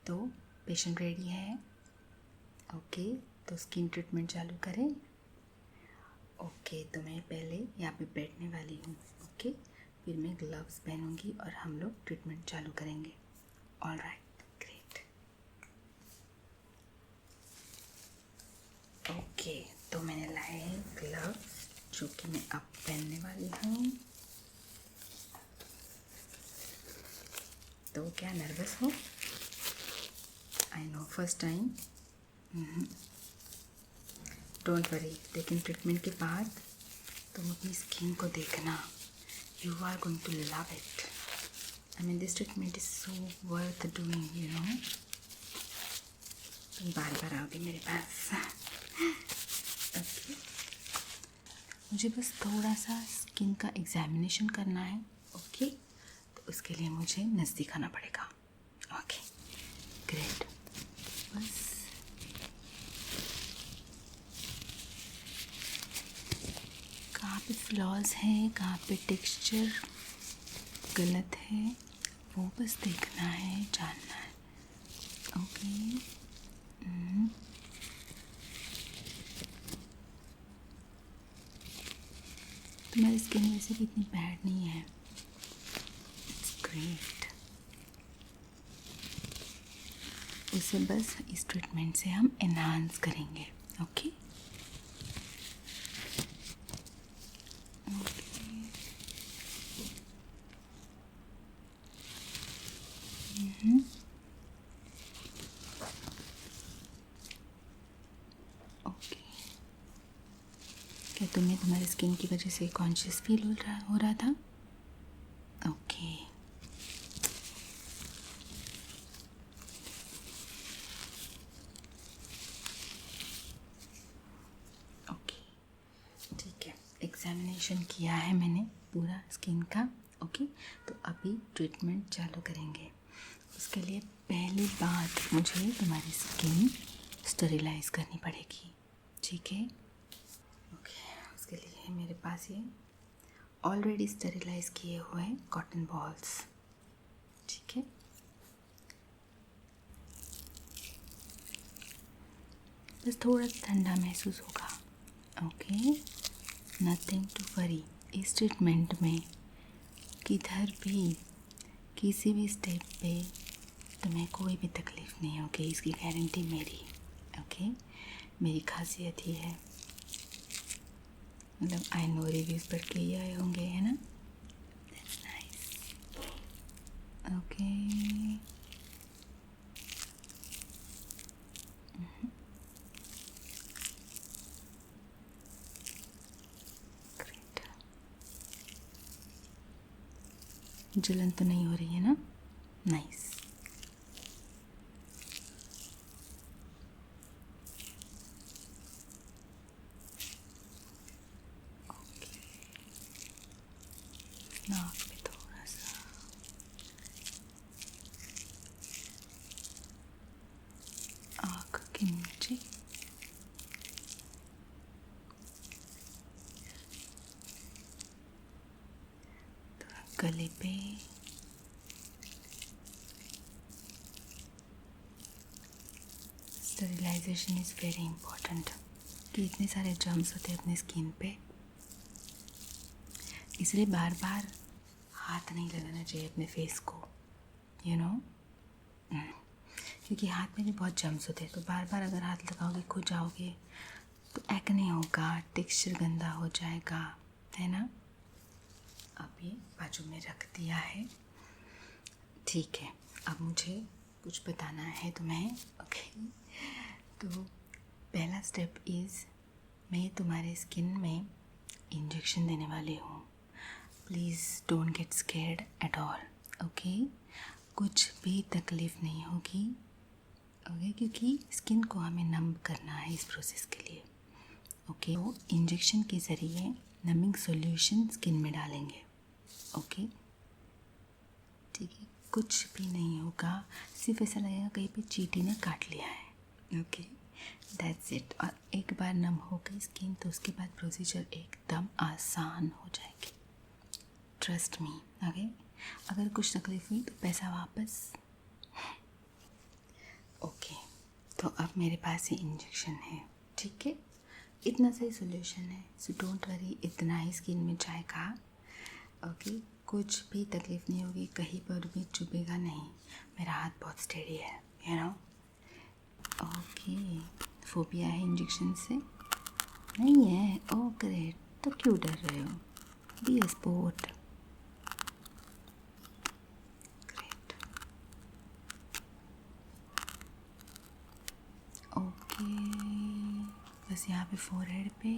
तो patient ready है? Okay, तो स्किन ट्रीटमेंट चालू करें। ओके, तो मैं पहले यहाँ पे बैठने वाली हूँ। ओके, फिर मैं ग्लव्स पहनूंगी और हम लोग ट्रीटमेंट चालू करेंगे। All right, great. ओके, तो मैंने लाए ग्लव्स जो कि मैं अब पहनने वाली हूँ। तो क्या नर्वस हो? I know, first time. Don't worry, लेकिन ट्रीटमेंट के बाद तुम अपनी स्किन को देखना। You are going to love it. I mean this treatment is so worth doing, you know. तुम बार बार आओगे मेरे पास। ओके, मुझे बस थोड़ा सा स्किन का एग्जामिनेशन करना है। ओके, तो उसके लिए मुझे नज़दीक आना पड़ेगा। Okay, great. बस कहाँ पे फ्लॉज हैं, कहाँ पे टेक्सचर गलत है, वो बस देखना है, जानना है। ओके, तुम्हारी स्किन वैसे भी इतनी बैड नहीं है। It's great. उसे बस इस ट्रीटमेंट से हम एनहांस करेंगे। Okay, okay. क्या तुम्हें तुम्हारी स्किन की वजह से कॉन्शियस फील हो रहा था? ओके, ओके, ठीक है। एग्जामिनेशन किया है मैंने पूरा स्किन का। ओके, तो अभी ट्रीटमेंट चालू करेंगे। उसके लिए पहली बात मुझे तुम्हारी स्किन स्टरीलाइज करनी पड़ेगी। ठीक है? ओके, उसके लिए मेरे पास ये ऑलरेडी स्टरीलाइज किए हुए कॉटन बॉल्स। ठीक है, बस थोड़ा ठंडा महसूस होगा। Okay, nothing to worry. इस ट्रीटमेंट में किधर भी किसी भी स्टेप पे तुम्हें कोई भी तकलीफ़ नहीं होगी, इसकी गारंटी मेरी। ओके, मेरी खासियत ही है। मतलब आई नो रिव्यूज़ पढ़ के ही आए होंगे, है ना? That's nice. Okay, great. जलन तो नहीं हो रही है ना? नाइस। नाक पे थोड़ा सा, आँख के नीचे, थोड़ा गले पे, स्टरिलाइजेशन इज़ वेरी इम्पोर्टेंट। कि इतने सारे जर्म्स होते हैं अपनी स्किन पे, इसलिए बार बार हाथ नहीं लगाना चाहिए अपने फेस को, यू नो। क्योंकि हाथ में भी बहुत जर्म्स होते हैं, तो बार बार अगर हाथ लगाओगे, खो जाओगे, तो एक्ने होगा, टेक्सचर गंदा हो जाएगा, है ना। अब ये बाजू में रख दिया है। ठीक है, अब मुझे कुछ बताना है तुम्हें। ओके, तो पहला स्टेप इज़ मैं तुम्हारे स्किन में इंजेक्शन देने वाली हूँ। Please don't get scared at all. Okay, कुछ भी तकलीफ़ नहीं होगी। ओके, क्योंकि स्किन को हमें नम करना है इस प्रोसेस के लिए। ओके, तो इंजेक्शन के ज़रिए नमिंग सॉल्यूशन स्किन में डालेंगे। ओके, ठीक है, कुछ भी नहीं होगा, सिर्फ ऐसा लगेगा कहीं पे चींटी ने काट लिया है। Okay, that's it. और एक बार नम हो गई स्किन तो उसके बाद प्रोसीजर एकदम आसान हो जाएगी। Trust me. ओके, अगर कुछ तकलीफ हुई तो पैसा वापस। ओके, तो अब मेरे पास ये इंजेक्शन है, ठीक है। इतना सही सोल्यूशन है, सो डोंट वरी, इतना ही स्किन में जाएगा। ओके, कुछ भी तकलीफ़ नहीं होगी, कहीं पर भी चुभेगा नहीं। मेरा हाथ बहुत स्टेडी है, यू नो। ओके, फोबिया है इंजेक्शन से? नहीं है? ओह ग्रेट, तो क्यों डर रहे हो? Be a sport. Great. Okay, बस यहाँ पे फोरहेड पे,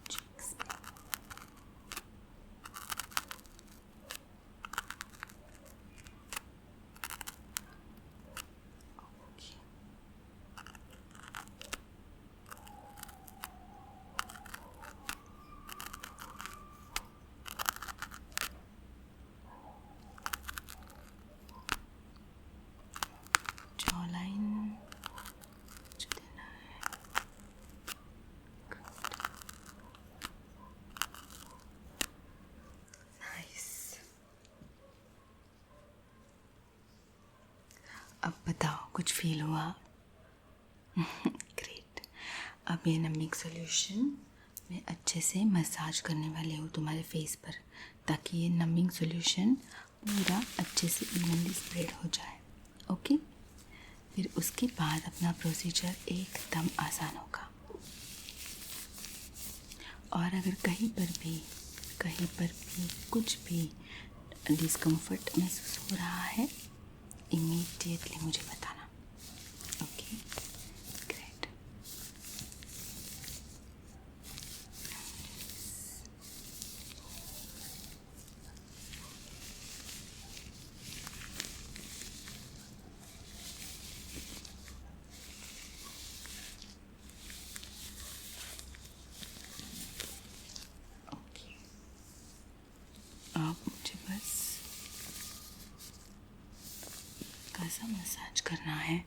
cheeks पे। ओके, जॉलाइन जो देना है। नाइस। अब बताओ, कुछ फील हुआ? ग्रेट। अब ये नमिंग सॉल्यूशन मैं अच्छे से मसाज करने वाली हूँ तुम्हारे फेस पर, ताकि ये नमिंग सॉल्यूशन पूरा अच्छे से इवनली स्प्रेड हो जाए। ओके, फिर उसके बाद अपना प्रोसीजर एकदम आसान होगा। और अगर कहीं पर भी कुछ भी डिस्कम्फर्ट महसूस हो रहा है, इमीडिएटली मुझे बताना। Okay, great. ओके, अब मुझे बस कैसा मसाज करना है।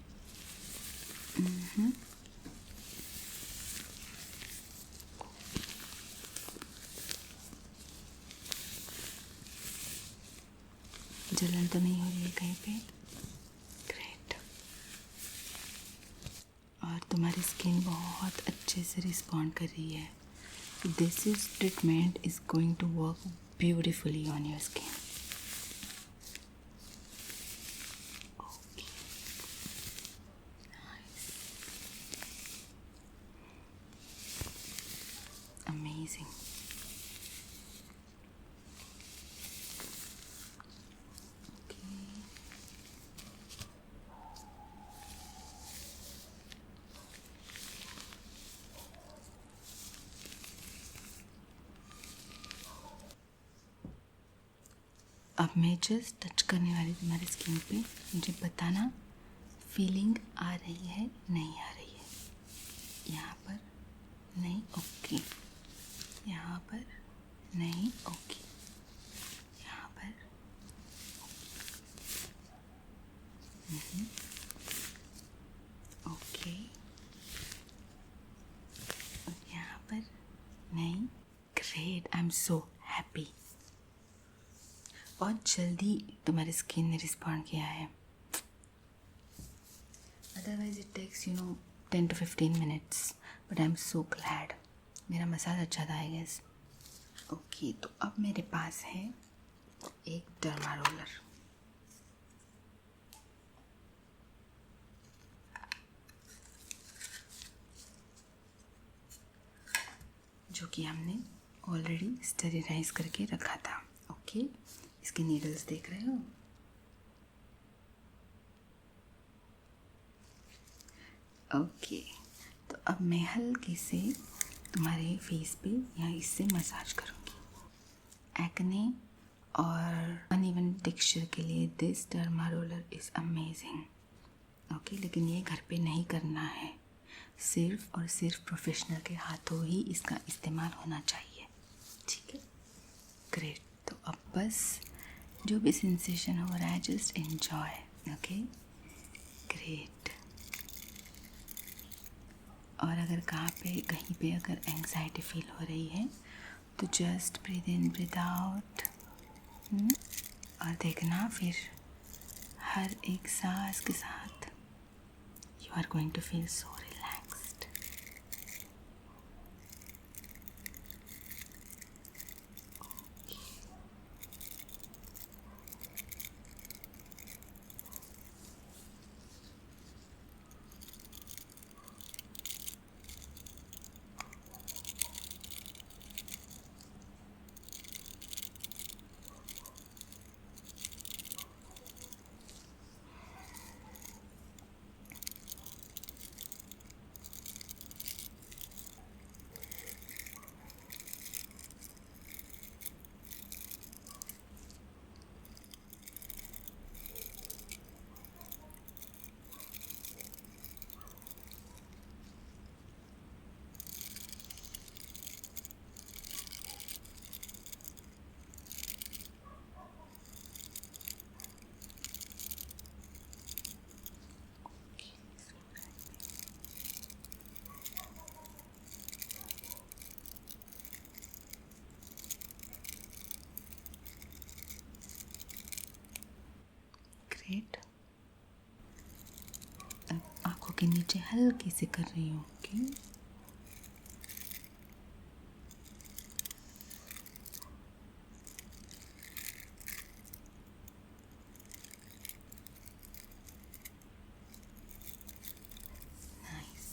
जलन तो नहीं हो रही है कहीं पे? ग्रेट। और तुम्हारी स्किन बहुत अच्छे से रिस्पॉन्ड कर रही है। This is treatment is going to work beautifully on your skin. Amazing. अब मैं जस्ट टच करने वाली तुम्हारी स्किन पे, मुझे बताना फीलिंग आ रही है नहीं आ रही है। यहाँ पर नहीं, ओके। यहाँ पर नहीं, ओके। यहाँ पर ओके। और यहाँ पर नहीं। Great, I am so happy. बहुत जल्दी तुम्हारी स्किन ने रिस्पॉन्ड किया है। Otherwise it takes 10 to 15 minutes, but I am so glad. मेरा मसाज अच्छा था आई गेस। ओके, तो अब मेरे पास है एक डर्मा रोलर। जो कि हमने ऑलरेडी स्टेरिलाइज करके रखा था। ओके, इसके नीडल्स देख रहे हो? ओके, तो अब मैं हल्के से तुम्हारे फेस पे या इससे मसाज करूँगी। एक्ने और अनइवन टेक्सचर के लिए this derma roller is amazing. Okay, लेकिन ये घर पे नहीं करना है, सिर्फ और सिर्फ प्रोफेशनल के हाथों ही इसका इस्तेमाल होना चाहिए, ठीक है? ग्रेट। तो अब बस जो भी सेंसेशन हो रहा है जस्ट एन्जॉय। Okay, great. और अगर कहीं पे अगर एंग्जाइटी फील हो रही है तो just breathe in breathe out, और देखना फिर हर एक सांस के साथ you are going to feel so relaxed. Great. अब आंखों के नीचे हल्के से कर रही हूँ। Okay, nice.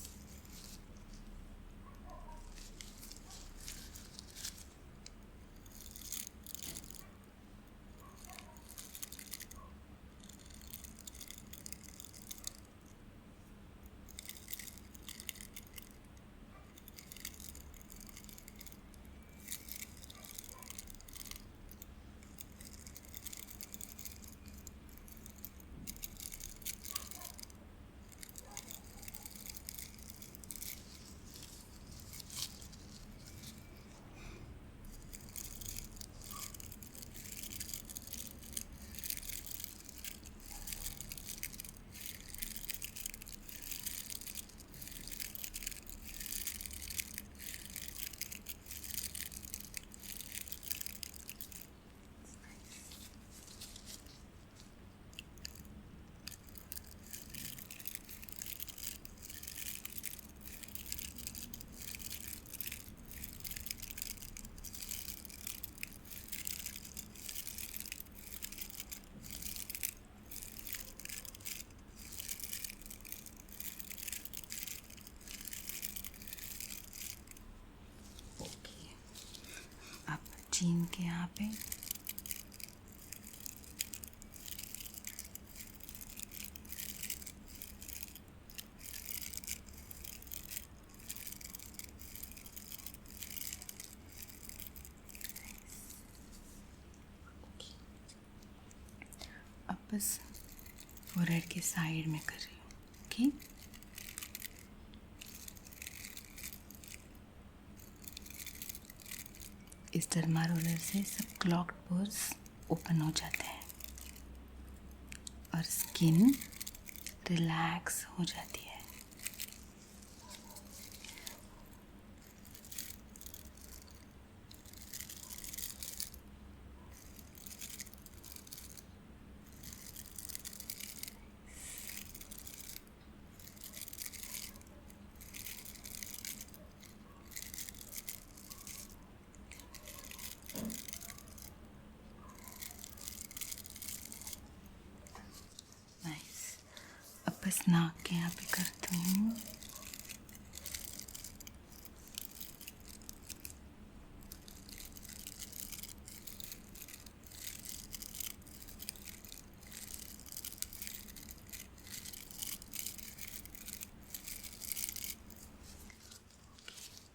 चीन के यहाँ पे अब बस फोरहेड के साइड में कर रही हूँ। ओके, इस डर्मा रोलर से सब क्लॉक्ड पोर्स ओपन हो जाते हैं और स्किन रिलैक्स हो जाती है। बस नाक के यहाँ पे करती हूँ।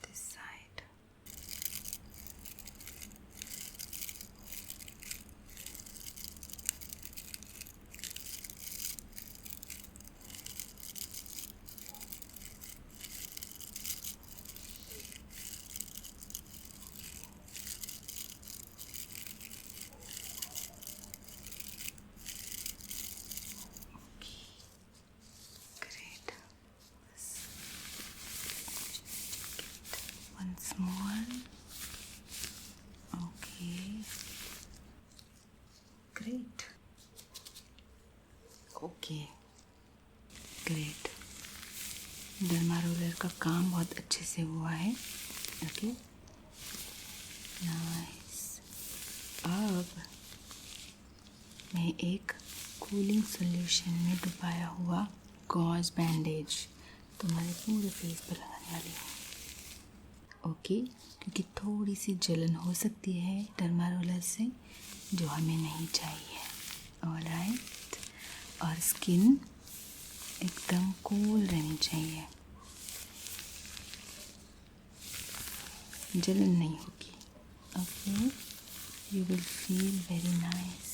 This side. Once more. Okay. Great. Okay great. Derma roller का काम बहुत अच्छे से हुआ है। Okay nice. अब मैं एक कूलिंग सॉल्यूशन में डुबाया हुआ गॉज बैंडेज तुम्हारे पूरे फेस पर लगाने वाली हूँ। ओके क्योंकि थोड़ी सी जलन हो सकती है डर्मा रोलर से, जो हमें नहीं चाहिए। ऑलराइट, और स्किन एकदम कूल रहनी चाहिए, जलन नहीं होगी। Okay, you will feel very nice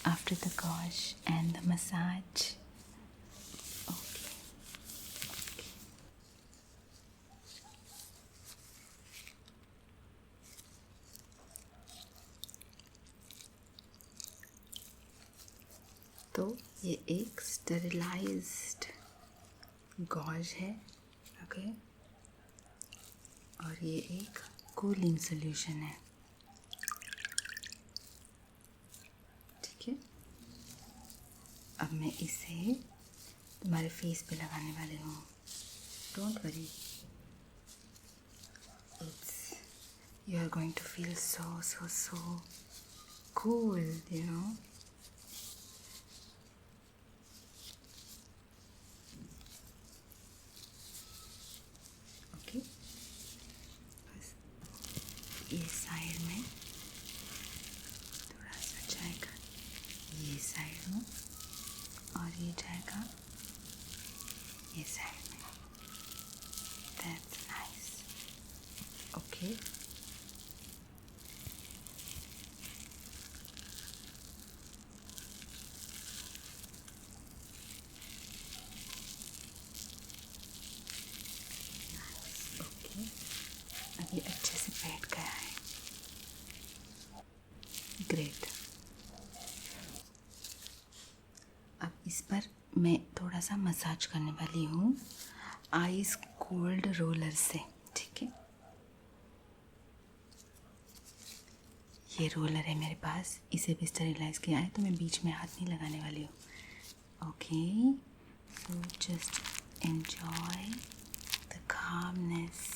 after the gauze and the massage. Okay. तो ये एक स्टेरिलाइज्ड गॉज है। ओके, और ये एक कूलिंग सॉल्यूशन है। ठीक है, अब मैं इसे तुम्हारे फेस पे लगाने वाली हूँ। Don't worry, you are going to feel so cool, you know. Okay, बस ये साइड में थोड़ा सा जाएगा, ये साइड में, और ये जाएगा ये साइड में। That's nice. Okay. अभी अच्छे से बैठ गया है। ग्रेट। अब इस पर मैं थोड़ा सा मसाज करने वाली हूँ आइस कोल्ड रोलर से। ठीक है, ये रोलर है मेरे पास, इसे भी स्टेरिलाइज किया है, तो मैं बीच में हाथ नहीं लगाने वाली हूँ। Okay, so just enjoy the calmness.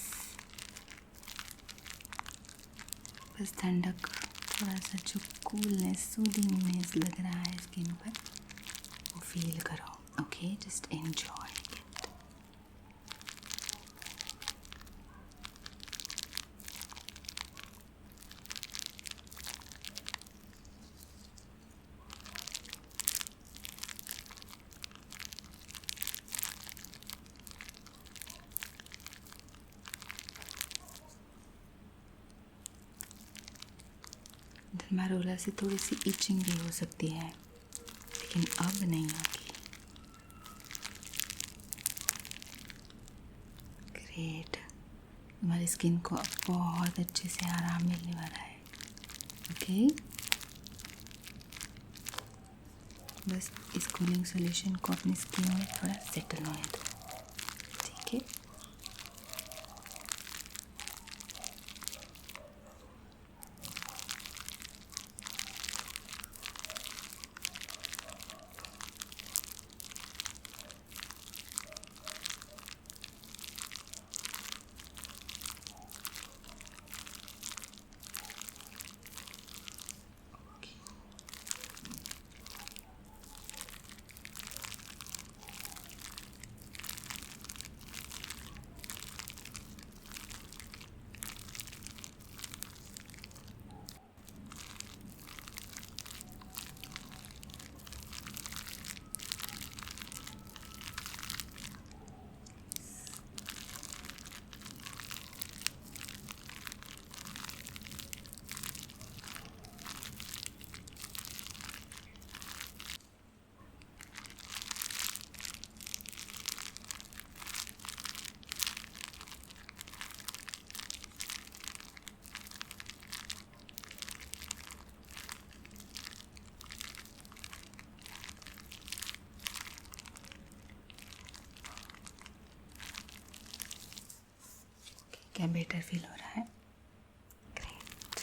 बस ठंडक, थोड़ा सा जो कूलनेस, सूदिंगनेस लग रहा है स्किन पर, वो फील करो। Okay, just enjoy it. Derma roller से थोड़ी सी इचिंग भी हो सकती है, लेकिन अब नहीं होगी। ग्रेट, हमारी स्किन को अब बहुत अच्छे से आराम मिलने वाला है। ओके, बस इस कूलिंग सॉल्यूशन को अपनी स्किन में थोड़ा सेटल होने दो। ठीक है, क्या बेटर फील हो रहा है? ग्रेट।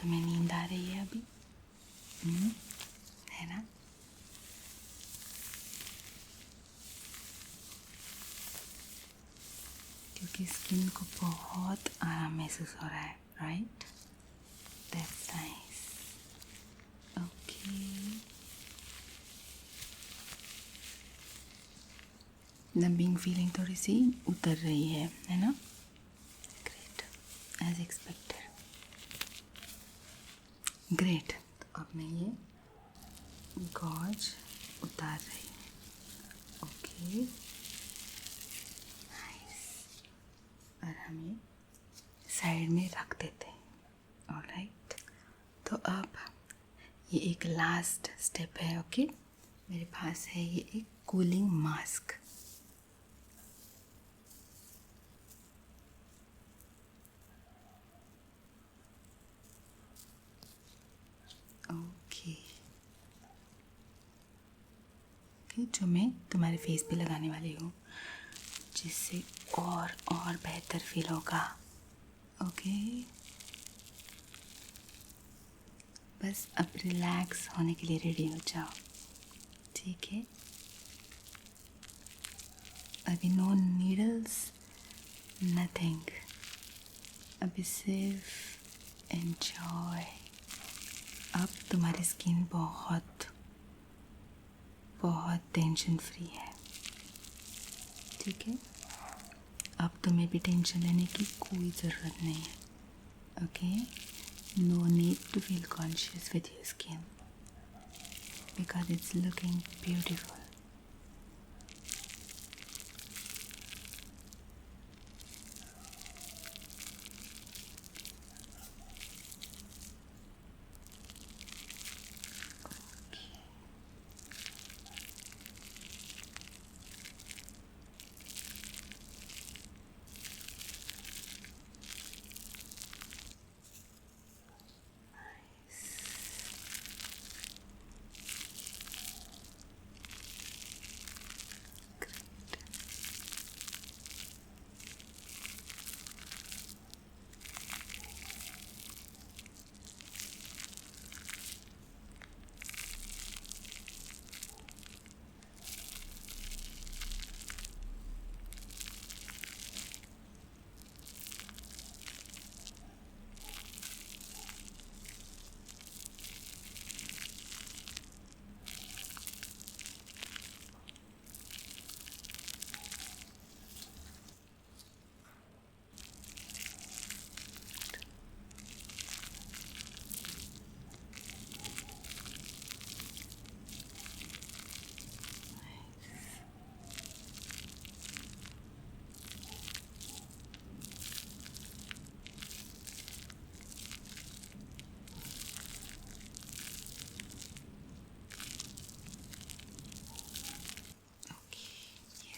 तुम्हें नींद आ रही है अभी? है ना? क्योंकि स्किन को बहुत आराम महसूस हो रहा है, right? That's nice. Okay, numbing feeling थोड़ी सी उतर रही है ना? Great, as expected. ग्रेट। तो अब मैं ये गॉज उतार रही हूँ। Okay, nice. और हमें साइड में रख देते हैं। ऑलराइट, तो अब ये एक लास्ट स्टेप है। ओके, मेरे पास है ये एक कूलिंग मास्क। ओके, जो मैं तुम्हारे फेस पे लगाने वाली हूँ, जिससे और बेहतर फील होगा। ओके, बस अब रिलैक्स होने के लिए रेडी हो जाओ, ठीक है? अभी नो नीडल्स, नथिंग। अभी सिर्फ एंजॉय। अब तुम्हारी स्किन बहुत टेंशन फ्री है, ठीक है? अब तुम्हें भी टेंशन लेने की कोई ज़रूरत नहीं है। Okay, no need to feel conscious with your skin because it's looking beautiful.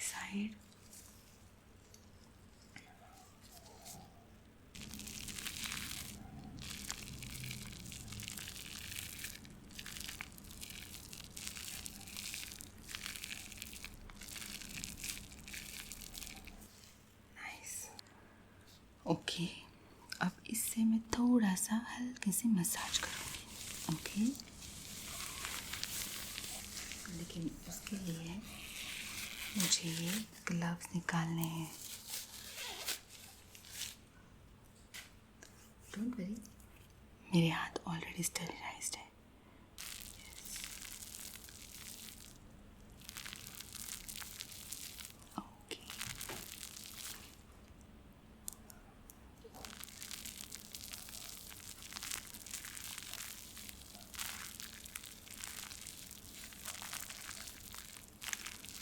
Side okay, अब इससे मैं थोड़ा सा हल्के से मसाज करूँगी। ओके, लेकिन उसके लिए मुझे ये ग्लव्स निकालने हैं। डोंट वरी, मेरे हाथ ऑलरेडी स्टेरिलाइज्ड है। ओके,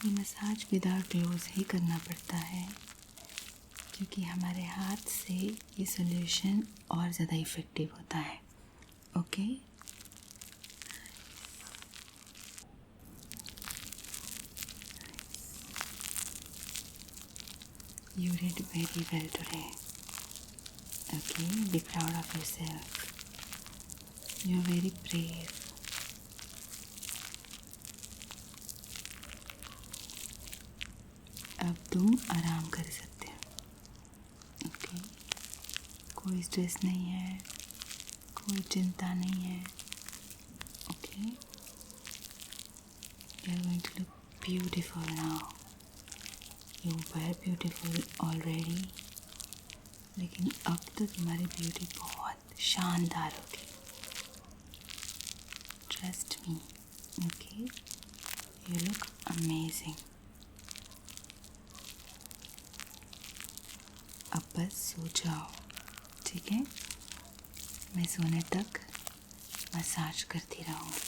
ये मसाज विदाउट ग्लोव्स ही करना पड़ता है क्योंकि हमारे हाथ से ये सॉल्यूशन और ज़्यादा इफ़ेक्टिव होता है। Okay, you did very well today. Okay, be proud of yourself. You're very brave. अब तुम आराम कर सकते हो। ओके, कोई स्ट्रेस नहीं है, कोई चिंता नहीं है। Okay, you are going to look beautiful now. You were beautiful already, लेकिन अब तो तुम्हारी ब्यूटी बहुत शानदार होगी। Trust me, okay, you look amazing. अब बस सो जाओ, ठीक है? मैं सोने तक मसाज करती रहूँगी।